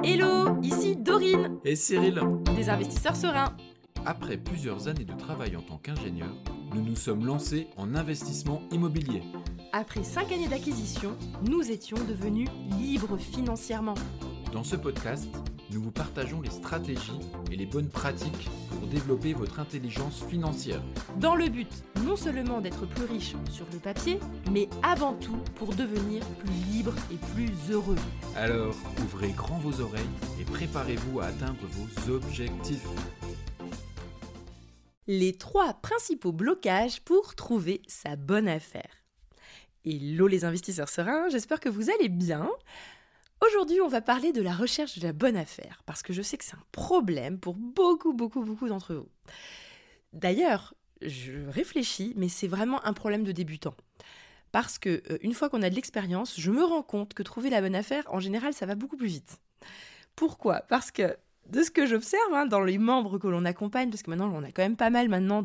Hello, ici Dorine, Et Cyril, des investisseurs sereins. après plusieurs années de travail en tant qu'ingénieur, nous nous sommes lancés en investissement immobilier. Après 5 années d'acquisition, nous étions devenus libres financièrement. Dans ce podcast, nous vous partageons les stratégies et les bonnes pratiques pour développer votre intelligence financière. Dans le but non seulement d'être plus riche sur le papier, mais avant tout pour devenir plus libre et plus heureux. Alors, ouvrez grand vos oreilles et préparez-vous à atteindre vos objectifs. Les 3 principaux blocages pour trouver sa bonne affaire. Hello les investisseurs sereins, j'espère que vous allez bien. Aujourd'hui, on va parler de la recherche de la bonne affaire, parce que je sais que c'est un problème pour beaucoup d'entre vous. D'ailleurs, je réfléchis, mais c'est vraiment un problème de débutant. Parce que une fois qu'on a de l'expérience, je me rends compte que trouver la bonne affaire, en général, ça va beaucoup plus vite. Pourquoi ? Parce que de ce que j'observe dans les membres que l'on accompagne, parce que maintenant, on a quand même pas mal maintenant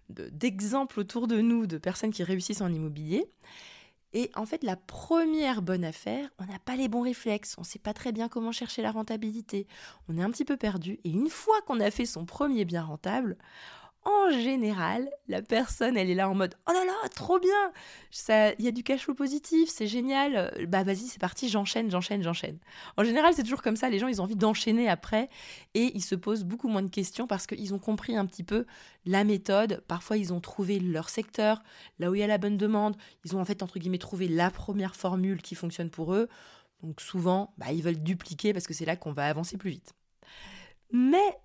d'exemples autour de nous de personnes qui réussissent en immobilier. Et en fait, la première bonne affaire, on n'a pas les bons réflexes, on ne sait pas très bien comment chercher la rentabilité, on est un petit peu perdu. Et une fois qu'on a fait son premier bien rentable, en général, la personne, elle est là en mode « Oh là là, trop bien, il y a du cash flow positif, c'est génial, bah vas-y, c'est parti, j'enchaîne. » En général, c'est toujours comme ça, les gens, ils ont envie d'enchaîner après et ils se posent beaucoup moins de questions parce qu'ils ont compris un petit peu la méthode. Parfois, ils ont trouvé leur secteur, là où il y a la bonne demande. Ils ont en fait, entre guillemets, trouvé la première formule qui fonctionne pour eux. Donc souvent, ils veulent dupliquer parce que c'est là qu'on va avancer plus vite. Mais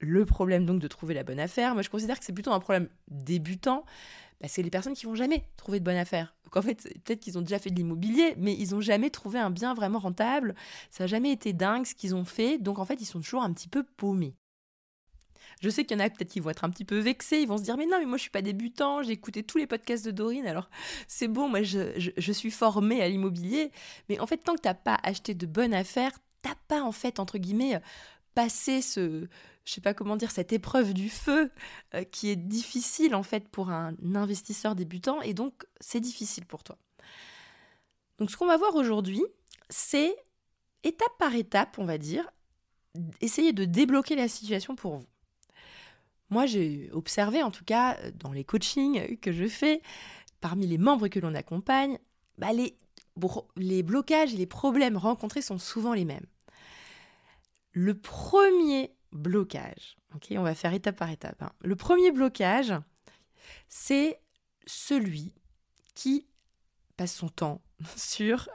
le problème donc de trouver la bonne affaire, moi je considère que c'est plutôt un problème débutant, c'est les personnes qui vont jamais trouver de bonne affaire. Donc en fait, peut-être qu'ils ont déjà fait de l'immobilier, mais ils n'ont jamais trouvé un bien vraiment rentable, ça n'a jamais été dingue ce qu'ils ont fait, donc en fait ils sont toujours un petit peu paumés. Je sais qu'il y en a peut-être qui vont être un petit peu vexés, ils vont se dire « Mais non, mais moi je suis pas débutant, j'ai écouté tous les podcasts de Dorine, alors c'est bon, moi je suis formée à l'immobilier. » Mais en fait, tant que tu n'as pas acheté de bonne affaire, tu n'as pas en fait, entre guillemets, passé cette épreuve du feu qui est difficile en fait pour un investisseur débutant et donc c'est difficile pour toi. Donc ce qu'on va voir aujourd'hui, c'est étape par étape, on va dire, essayer de débloquer la situation pour vous. Moi, j'ai observé en tout cas dans les coachings que je fais, parmi les membres que l'on accompagne, les blocages et les problèmes rencontrés sont souvent les mêmes. Le premier blocage, on va faire étape par étape. Le premier blocage, c'est celui qui passe son temps sur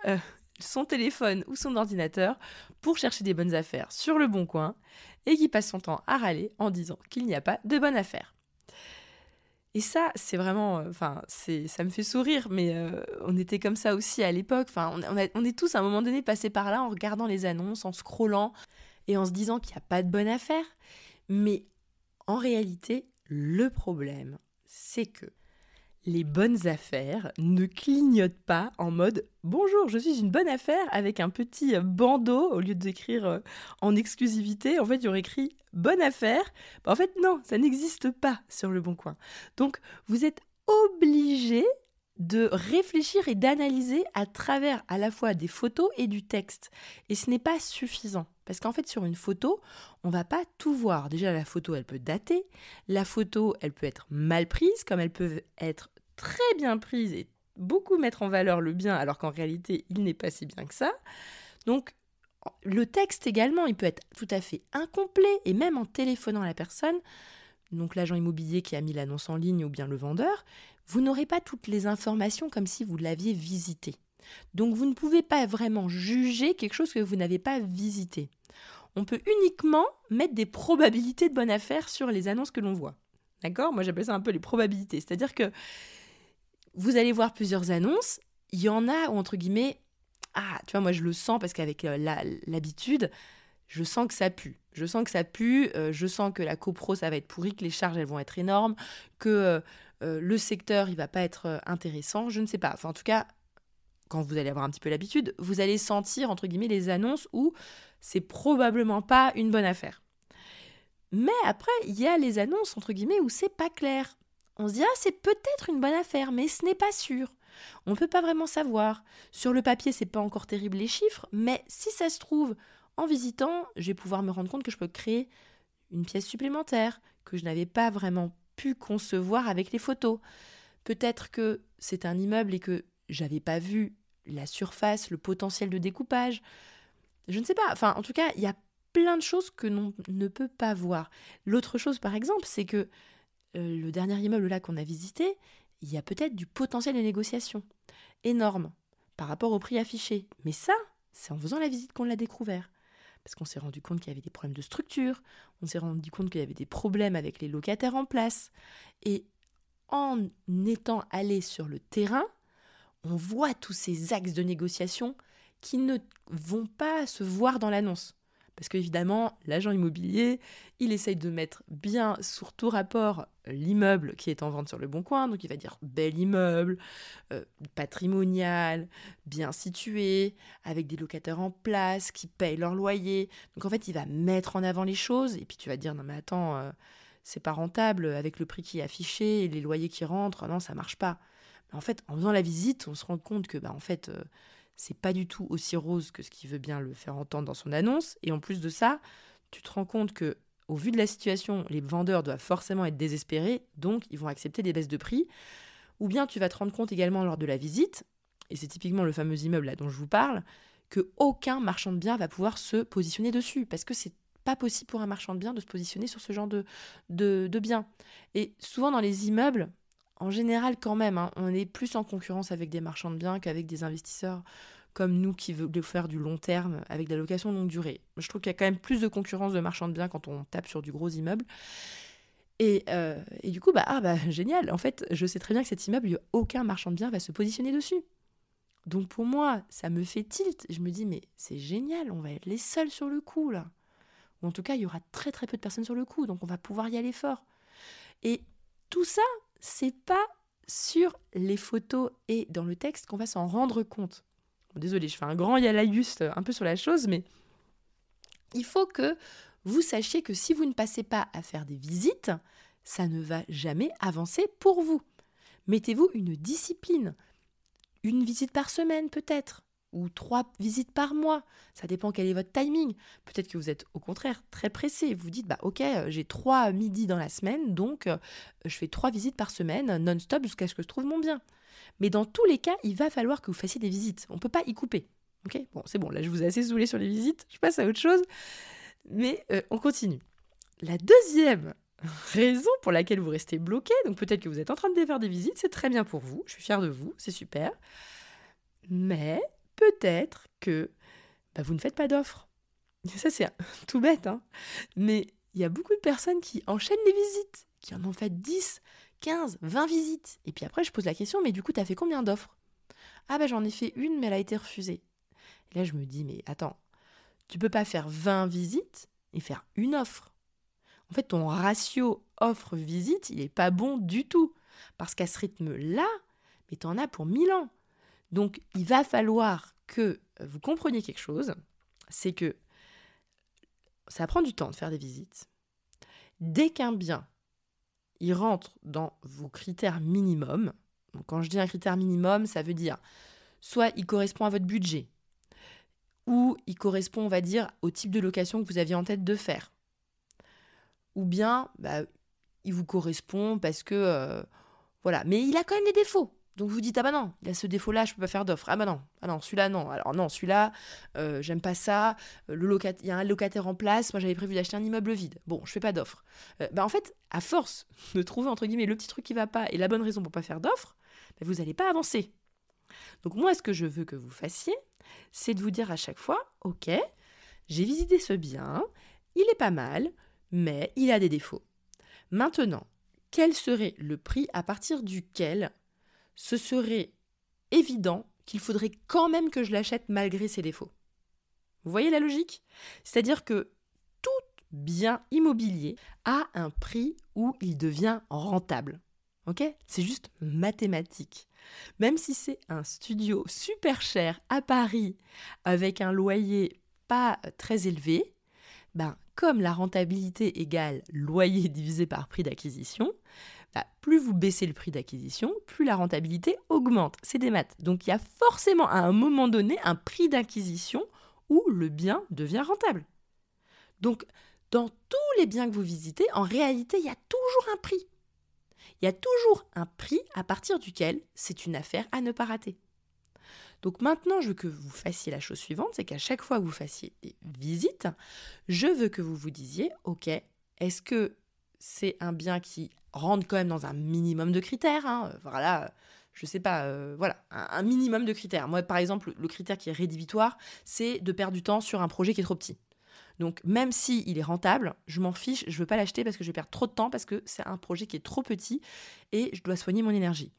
son téléphone ou son ordinateur pour chercher des bonnes affaires sur le bon coin et qui passe son temps à râler en disant qu'il n'y a pas de bonne affaire. Et ça, c'est vraiment, ça me fait sourire, mais on était comme ça aussi à l'époque. On est tous à un moment donné passés par là en regardant les annonces, en scrollant et en se disant qu'il n'y a pas de bonne affaire. Mais en réalité, le problème, c'est que les bonnes affaires ne clignotent pas en mode « Bonjour, je suis une bonne affaire » avec un petit bandeau au lieu d'écrire en exclusivité. En fait, il y aurait écrit « Bonne affaire ». En fait, non, ça n'existe pas sur le Bon Coin. Donc, vous êtes obligé de réfléchir et d'analyser à travers à la fois des photos et du texte. Et ce n'est pas suffisant. Parce qu'en fait, sur une photo, on ne va pas tout voir. Déjà, la photo, elle peut dater. La photo, elle peut être mal prise, comme elle peut être très bien prise et beaucoup mettre en valeur le bien, alors qu'en réalité, il n'est pas si bien que ça. Donc, le texte également, il peut être tout à fait incomplet. Et même en téléphonant à la personne, donc l'agent immobilier qui a mis l'annonce en ligne ou bien le vendeur, vous n'aurez pas toutes les informations comme si vous l'aviez visité. Donc vous ne pouvez pas vraiment juger quelque chose que vous n'avez pas visité. On peut uniquement mettre des probabilités de bonne affaire sur les annonces que l'on voit. D'accord ? Moi j'appelle ça un peu les probabilités. C'est-à-dire que vous allez voir plusieurs annonces, il y en a où entre guillemets, moi je le sens parce qu'avec l'habitude, je sens que ça pue. Je sens que la copro, ça va être pourri, que les charges, elles vont être énormes, que le secteur, il va pas être intéressant, je ne sais pas. En tout cas, quand vous allez avoir un petit peu l'habitude, vous allez sentir, entre guillemets, les annonces où c'est probablement pas une bonne affaire. Mais après, il y a les annonces, entre guillemets, où c'est pas clair. On se dit, c'est peut-être une bonne affaire, mais ce n'est pas sûr. On ne peut pas vraiment savoir. Sur le papier, c'est pas encore terrible les chiffres, mais si ça se trouve, en visitant, je vais pouvoir me rendre compte que je peux créer une pièce supplémentaire que je n'avais pas vraiment pu concevoir avec les photos. Peut-être que c'est un immeuble et que j'avais pas vu la surface, le potentiel de découpage. Je ne sais pas. Enfin, en tout cas, il y a plein de choses que l'on ne peut pas voir. L'autre chose, par exemple, c'est que le dernier immeuble là qu'on a visité, il y a peut-être du potentiel de négociation énorme par rapport au prix affiché. Mais ça, c'est en faisant la visite qu'on l'a découvert. Parce qu'on s'est rendu compte qu'il y avait des problèmes de structure, on s'est rendu compte qu'il y avait des problèmes avec les locataires en place. Et en étant allé sur le terrain, on voit tous ces axes de négociation qui ne vont pas se voir dans l'annonce. Parce qu'évidemment, l'agent immobilier, il essaye de mettre bien sur tout rapport l'immeuble qui est en vente sur le Bon Coin. Donc il va dire bel immeuble, patrimonial, bien situé, avec des locataires en place qui payent leur loyer. Donc en fait, il va mettre en avant les choses. Et puis tu vas te dire, non mais attends, c'est pas rentable avec le prix qui est affiché et les loyers qui rentrent. Non, ça marche pas. Mais en fait, en faisant la visite, on se rend compte que c'est pas du tout aussi rose que ce qu'il veut bien le faire entendre dans son annonce. Et en plus de ça, tu te rends compte que, au vu de la situation, les vendeurs doivent forcément être désespérés, donc ils vont accepter des baisses de prix. Ou bien tu vas te rendre compte également lors de la visite, et c'est typiquement le fameux immeuble là dont je vous parle, qu'aucun marchand de biens va pouvoir se positionner dessus, parce que c'est pas possible pour un marchand de biens de se positionner sur ce genre de biens. Et souvent dans les immeubles, en général, quand même, on est plus en concurrence avec des marchands de biens qu'avec des investisseurs comme nous qui veulent faire du long terme avec de la location longue durée. Je trouve qu'il y a quand même plus de concurrence de marchands de biens quand on tape sur du gros immeuble. Et du coup, génial. En fait, je sais très bien que cet immeuble, aucun marchand de biens va se positionner dessus. Donc pour moi, ça me fait tilt. Je me dis, mais c'est génial, on va être les seuls sur le coup, là. Ou en tout cas, il y aura très très peu de personnes sur le coup, donc on va pouvoir y aller fort. Et tout ça, c'est pas sur les photos et dans le texte qu'on va s'en rendre compte. Bon, désolée, je fais un grand yalaïus un peu sur la chose, mais il faut que vous sachiez que si vous ne passez pas à faire des visites, ça ne va jamais avancer pour vous. Mettez-vous une discipline. Une visite par semaine peut-être, ou 3 visites par mois. Ça dépend quel est votre timing. Peut-être que vous êtes au contraire très pressé. Vous dites, ok, j'ai 3 midis dans la semaine, donc je fais 3 visites par semaine, non-stop, jusqu'à ce que je trouve mon bien. Mais dans tous les cas, il va falloir que vous fassiez des visites. On ne peut pas y couper. Ok, bon, c'est bon, là je vous ai assez saoulé sur les visites, je passe à autre chose. Mais on continue. La deuxième raison pour laquelle vous restez bloqué, donc peut-être que vous êtes en train de faire des visites, c'est très bien pour vous, je suis fière de vous, c'est super. Mais peut-être que vous ne faites pas d'offres. Ça, c'est tout bête, hein. Mais il y a beaucoup de personnes qui enchaînent les visites, qui en ont fait 10, 15, 20 visites. Et puis après, je pose la question, mais du coup, tu as fait combien d'offres ? Ah j'en ai fait une, mais elle a été refusée. Et là, je me dis, mais attends, tu peux pas faire 20 visites et faire une offre. En fait, ton ratio offre-visite, il n'est pas bon du tout. Parce qu'à ce rythme-là, mais tu en as pour 1000 ans. Donc, il va falloir que vous compreniez quelque chose, c'est que ça prend du temps de faire des visites. Dès qu'un bien, il rentre dans vos critères minimums, donc quand je dis un critère minimum, ça veut dire soit il correspond à votre budget, ou il correspond, on va dire, au type de location que vous aviez en tête de faire. Ou bien, il vous correspond parce que, voilà. Mais il a quand même des défauts. Donc vous dites, non, il a ce défaut-là, je ne peux pas faire d'offre. Non, celui-là, non. Alors non, celui-là, j'aime pas ça. Il y a un locataire en place. Moi, j'avais prévu d'acheter un immeuble vide. Bon, je fais pas d'offre. En fait, à force de trouver, entre guillemets, le petit truc qui va pas et la bonne raison pour pas faire d'offre, vous n'allez pas avancer. Donc moi, ce que je veux que vous fassiez, c'est de vous dire à chaque fois, ok, j'ai visité ce bien, il est pas mal, mais il a des défauts. Maintenant, quel serait le prix à partir duquel ce serait évident qu'il faudrait quand même que je l'achète malgré ses défauts ? Vous voyez la logique ? C'est-à-dire que tout bien immobilier a un prix où il devient rentable. Ok ? C'est juste mathématique. Même si c'est un studio super cher à Paris avec un loyer pas très élevé, comme la rentabilité égale loyer divisé par prix d'acquisition, plus vous baissez le prix d'acquisition, plus la rentabilité augmente. C'est des maths. Donc il y a forcément à un moment donné un prix d'acquisition où le bien devient rentable. Donc, dans tous les biens que vous visitez, en réalité, il y a toujours un prix. Il y a toujours un prix à partir duquel c'est une affaire à ne pas rater. Donc maintenant, je veux que vous fassiez la chose suivante, c'est qu'à chaque fois que vous fassiez des visites, je veux que vous vous disiez, ok, est-ce que c'est un bien qui rentre quand même dans un minimum de critères, voilà, je sais pas, voilà, un minimum de critères. Moi, par exemple, le critère qui est rédhibitoire, c'est de perdre du temps sur un projet qui est trop petit. Donc, même s'il est rentable, je m'en fiche, je ne veux pas l'acheter parce que je vais perdre trop de temps, parce que c'est un projet qui est trop petit et je dois soigner mon énergie.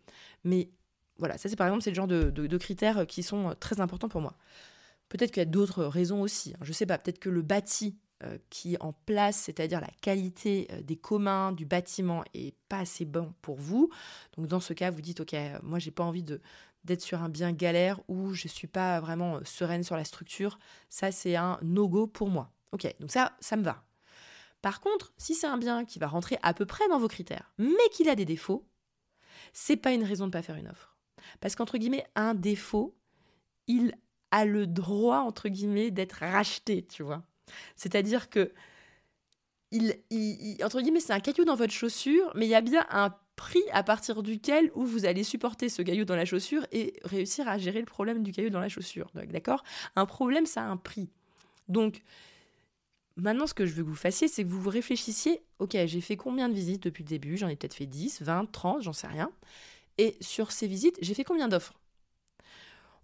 Mais voilà, ça, c'est par exemple, c'est le genre de critères qui sont très importants pour moi. Peut-être qu'il y a d'autres raisons aussi. Je ne sais pas, peut-être que le bâti qui est en place, c'est-à-dire la qualité des communs, du bâtiment, est pas assez bon pour vous. Donc, dans ce cas, vous dites, ok, moi, j'ai pas envie d'être sur un bien galère où je ne suis pas vraiment sereine sur la structure. Ça, c'est un no-go pour moi. Ok, donc ça me va. Par contre, si c'est un bien qui va rentrer à peu près dans vos critères, mais qu'il a des défauts, c'est pas une raison de ne pas faire une offre. Parce qu'entre guillemets, un défaut, il a le droit, entre guillemets, d'être racheté, tu vois. C'est-à-dire que, entre guillemets, c'est un caillou dans votre chaussure, mais il y a bien un prix à partir duquel où vous allez supporter ce caillou dans la chaussure et réussir à gérer le problème du caillou dans la chaussure. D'accord ? Un problème, ça a un prix. Donc, maintenant, ce que je veux que vous fassiez, c'est que vous vous réfléchissiez, ok, j'ai fait combien de visites depuis le début ? J'en ai peut-être fait 10, 20, 30, j'en sais rien. Et sur ces visites, j'ai fait combien d'offres ?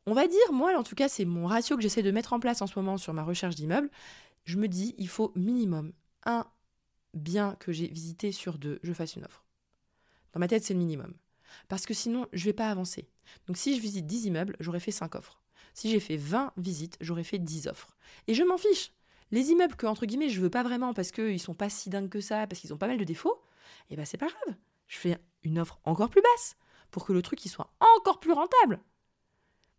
On va dire, moi, en tout cas, c'est mon ratio que j'essaie de mettre en place en ce moment sur ma recherche d'immeubles. Je me dis, il faut minimum un bien que j'ai visité sur 2, je fasse une offre. Dans ma tête, c'est le minimum. Parce que sinon, je ne vais pas avancer. Donc, si je visite 10 immeubles, j'aurais fait 5 offres. Si j'ai fait 20 visites, j'aurais fait 10 offres. Et je m'en fiche. Les immeubles que, entre guillemets, je veux pas vraiment parce qu'ils ne sont pas si dingues que ça, parce qu'ils ont pas mal de défauts, eh ben c'est pas grave. Je fais une offre encore plus basse pour que le truc il soit encore plus rentable.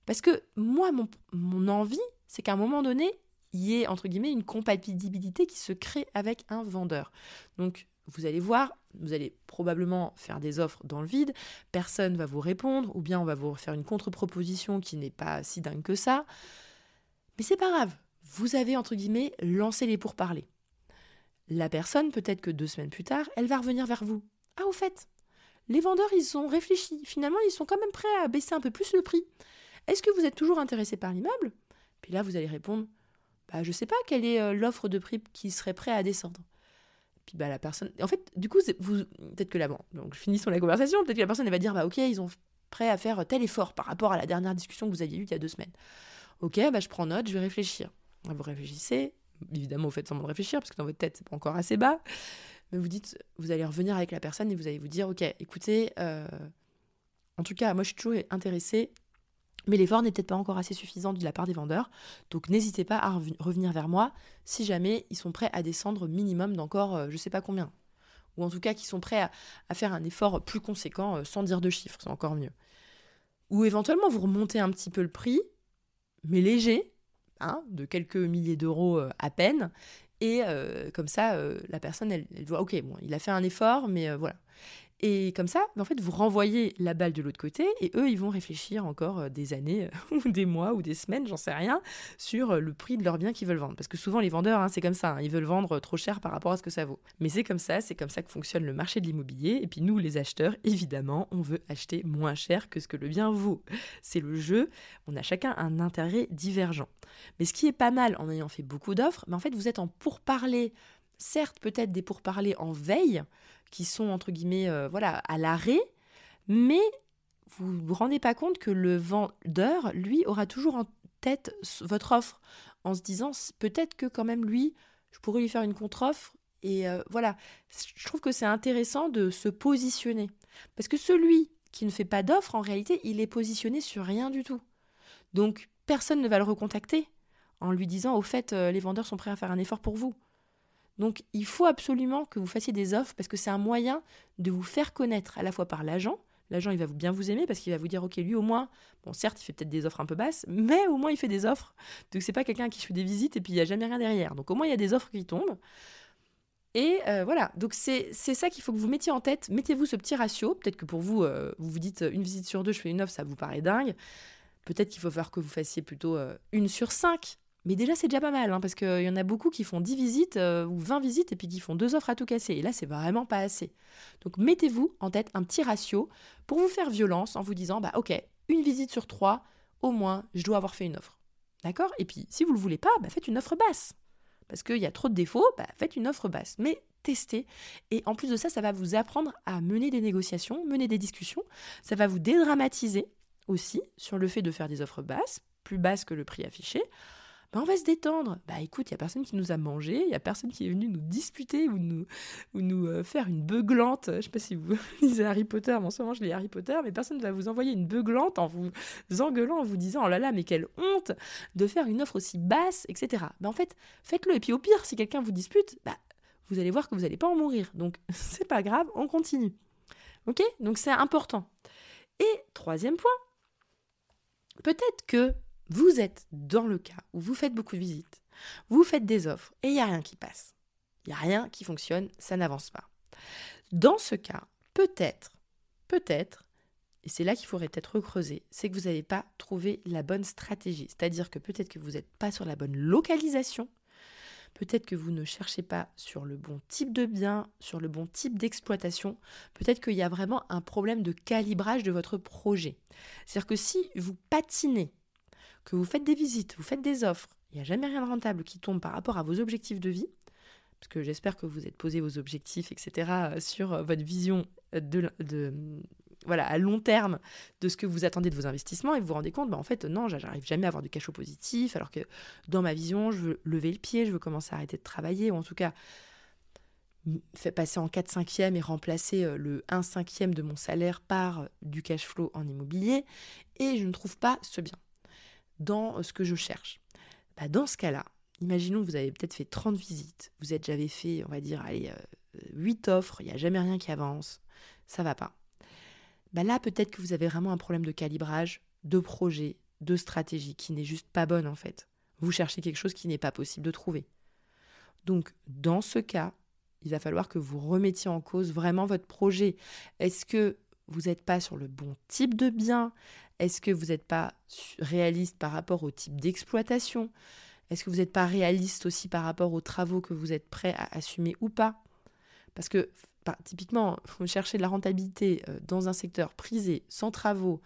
Parce que moi, mon envie, c'est qu'à un moment donné, il y ait, entre guillemets, une compatibilité qui se crée avec un vendeur. Donc, vous allez voir, vous allez probablement faire des offres dans le vide, personne ne va vous répondre, ou bien on va vous faire une contre-proposition qui n'est pas si dingue que ça. Mais c'est pas grave. Vous avez, entre guillemets, lancé les pourparlers. La personne, peut-être que 2 semaines plus tard, elle va revenir vers vous. Ah, au fait, les vendeurs, ils ont réfléchi. Finalement, ils sont quand même prêts à baisser un peu plus le prix. Est-ce que vous êtes toujours intéressé par l'immeuble ? Puis là, vous allez répondre, je ne sais pas quelle est l'offre de prix qui serait prêt à descendre. Puis la personne... En fait, du coup, peut-être que là, bon, donc finissons la conversation, peut-être que la personne elle va dire, ok, ils ont prêt à faire tel effort par rapport à la dernière discussion que vous aviez eue il y a 2 semaines. Ok, je prends note, je vais réfléchir. Vous réfléchissez, évidemment vous faites semblant de réfléchir parce que dans votre tête c'est pas encore assez bas, mais vous allez revenir avec la personne et vous allez vous dire ok, écoutez, en tout cas moi je suis toujours intéressée, mais l'effort n'est peut-être pas encore assez suffisant de la part des vendeurs, donc n'hésitez pas à revenir vers moi si jamais ils sont prêts à descendre minimum d'encore je sais pas combien, ou en tout cas qu'ils sont prêts à faire un effort plus conséquent sans dire de chiffres, c'est encore mieux. Ou éventuellement vous remontez un petit peu le prix, mais léger, de quelques milliers d'euros à peine, et comme ça, la personne, elle voit, ok, bon, il a fait un effort, mais voilà. Et comme ça, en fait, vous renvoyez la balle de l'autre côté, et eux, ils vont réfléchir encore des années, ou des mois, ou des semaines, j'en sais rien, sur le prix de leur bien qu'ils veulent vendre. Parce que souvent, les vendeurs, c'est comme ça, ils veulent vendre trop cher par rapport à ce que ça vaut. Mais c'est comme ça que fonctionne le marché de l'immobilier, et puis nous, les acheteurs, évidemment, on veut acheter moins cher que ce que le bien vaut. C'est le jeu, on a chacun un intérêt divergent. Mais ce qui est pas mal en ayant fait beaucoup d'offres, en fait, vous êtes en pourparlers, certes, peut-être des pourparlers en veille, qui sont, entre guillemets, à l'arrêt, mais vous ne vous rendez pas compte que le vendeur, lui, aura toujours en tête votre offre, en se disant, peut-être que quand même, lui, je pourrais lui faire une contre-offre, et voilà. Je trouve que c'est intéressant de se positionner, parce que celui qui ne fait pas d'offre, en réalité, il est positionné sur rien du tout. Donc, personne ne va le recontacter en lui disant, au fait, les vendeurs sont prêts à faire un effort pour vous. Donc, il faut absolument que vous fassiez des offres parce que c'est un moyen de vous faire connaître à la fois par l'agent. L'agent, il va bien vous aimer parce qu'il va vous dire, ok, lui au moins, bon, certes, il fait peut-être des offres un peu basses, mais au moins, il fait des offres. Donc, c'est pas quelqu'un à qui je fais des visites et puis il n'y a jamais rien derrière. Donc, au moins, il y a des offres qui tombent. Et voilà, donc c'est ça qu'il faut que vous mettiez en tête. Mettez-vous ce petit ratio. Peut-être que pour vous, vous vous dites une visite sur 2, je fais une offre, ça vous paraît dingue. Peut-être qu'il faut faire que vous fassiez plutôt 1 sur 5. Mais déjà, c'est déjà pas mal, parce qu'il y en a beaucoup qui font 10 visites ou 20 visites et puis qui font 2 offres à tout casser. Et là, c'est vraiment pas assez. Donc, mettez-vous en tête un petit ratio pour vous faire violence en vous disant, ok, une visite sur 3, au moins, je dois avoir fait une offre. D'accord ? Et puis, si vous le voulez pas, faites une offre basse. Parce qu'il y a trop de défauts, faites une offre basse. Mais testez. Et en plus de ça, ça va vous apprendre à mener des négociations, mener des discussions. Ça va vous dédramatiser aussi sur le fait de faire des offres basses, plus basses que le prix affiché. On va se détendre. Écoute, il n'y a personne qui nous a mangé, il n'y a personne qui est venu nous disputer ou nous faire une beuglante. Je ne sais pas si vous lisez Harry Potter, mais en ce moment je lis Harry Potter, mais personne ne va vous envoyer une beuglante en vous engueulant, en vous disant « Oh là là, mais quelle honte de faire une offre aussi basse, etc. » En fait, faites-le. Et puis au pire, si quelqu'un vous dispute, vous allez voir que vous n'allez pas en mourir. Donc, c'est pas grave, on continue. Ok ? Donc, c'est important. Et troisième point, peut-être que vous êtes dans le cas où vous faites beaucoup de visites, vous faites des offres et il n'y a rien qui passe. Il n'y a rien qui fonctionne, ça n'avance pas. Dans ce cas, peut-être, et c'est là qu'il faudrait peut-être recreuser, c'est que vous n'avez pas trouvé la bonne stratégie. C'est-à-dire que peut-être que vous n'êtes pas sur la bonne localisation, peut-être que vous ne cherchez pas sur le bon type de bien, sur le bon type d'exploitation, peut-être qu'il y a vraiment un problème de calibrage de votre projet. C'est-à-dire que si vous patinez, que vous faites des visites, vous faites des offres, il n'y a jamais rien de rentable qui tombe par rapport à vos objectifs de vie, parce que j'espère que vous êtes posé vos objectifs, etc., sur votre vision à long terme de ce que vous attendez de vos investissements, et vous vous rendez compte, en fait, non, j'arrive jamais à avoir du cash flow positif, alors que dans ma vision, je veux lever le pied, je veux commencer à arrêter de travailler, ou en tout cas, faire passer en 4/5e et remplacer le 1/5e de mon salaire par du cash flow en immobilier, et je ne trouve pas ce bien dans ce que je cherche. Dans ce cas-là, imaginons que vous avez peut-être fait 30 visites, j'avais fait, on va dire, 8 offres, il n'y a jamais rien qui avance, ça va pas. Là, peut-être que vous avez vraiment un problème de calibrage, de projet, de stratégie qui n'est juste pas bonne en fait. Vous cherchez quelque chose qui n'est pas possible de trouver. Donc, dans ce cas, il va falloir que vous remettiez en cause vraiment votre projet. Est-ce que vous n'êtes pas sur le bon type de bien ? Est-ce que vous n'êtes pas réaliste par rapport au type d'exploitation ? Est-ce que vous n'êtes pas réaliste aussi par rapport aux travaux que vous êtes prêt à assumer ou pas ? Parce que typiquement, vous cherchez de la rentabilité dans un secteur prisé, sans travaux,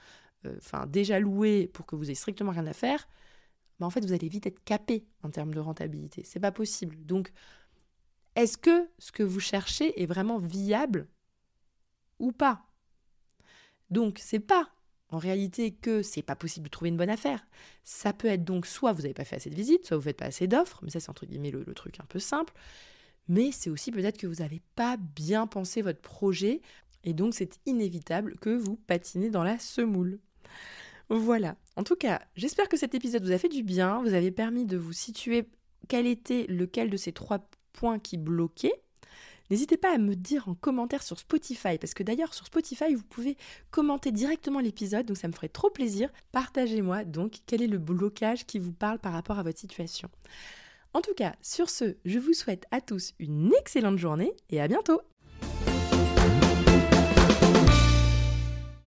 déjà loué pour que vous ayez strictement rien à faire, en fait, vous allez vite être capé en termes de rentabilité. C'est pas possible. Donc, est-ce que ce que vous cherchez est vraiment viable ou pas ? Donc, c'est pas en réalité que c'est pas possible de trouver une bonne affaire. Ça peut être donc soit vous n'avez pas fait assez de visites, soit vous faites pas assez d'offres, mais ça c'est entre guillemets le truc un peu simple, mais c'est aussi peut-être que vous n'avez pas bien pensé votre projet et donc c'est inévitable que vous patinez dans la semoule. Voilà. En tout cas, j'espère que cet épisode vous a fait du bien, vous avez permis de vous situer quel était lequel de ces 3 points qui bloquaient. N'hésitez pas à me dire en commentaire sur Spotify, parce que d'ailleurs sur Spotify, vous pouvez commenter directement l'épisode, donc ça me ferait trop plaisir. Partagez-moi donc quel est le blocage qui vous parle par rapport à votre situation. En tout cas, sur ce, je vous souhaite à tous une excellente journée et à bientôt.